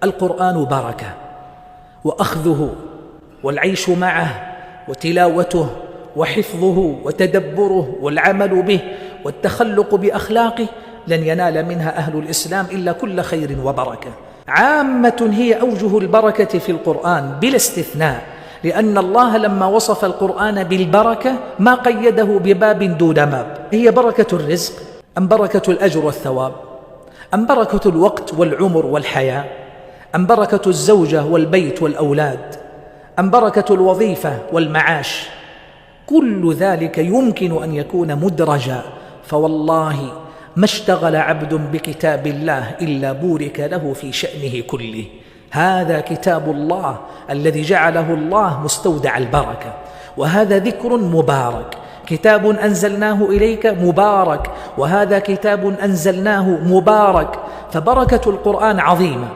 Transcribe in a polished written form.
القرآن بركة، وأخذه والعيش معه وتلاوته وحفظه وتدبره والعمل به والتخلق بأخلاقه لن ينال منها أهل الإسلام إلا كل خير وبركة. عامة هي أوجه البركة في القرآن بلا استثناء، لأن الله لما وصف القرآن بالبركة ما قيده بباب دون باب. هي بركة الرزق أم بركة الأجر والثواب، أم بركة الوقت والعمر والحياة، أم بركة الزوجة والبيت والأولاد، أم بركة الوظيفة والمعاش؟ كل ذلك يمكن أن يكون مدرجا، فوالله ما اشتغل عبد بكتاب الله إلا بورك له في شأنه كله. هذا كتاب الله الذي جعله الله مستودع البركة، وهذا ذكر مبارك، كتاب أنزلناه إليك مبارك، وهذا كتاب أنزلناه مبارك. فبركة القرآن عظيمة،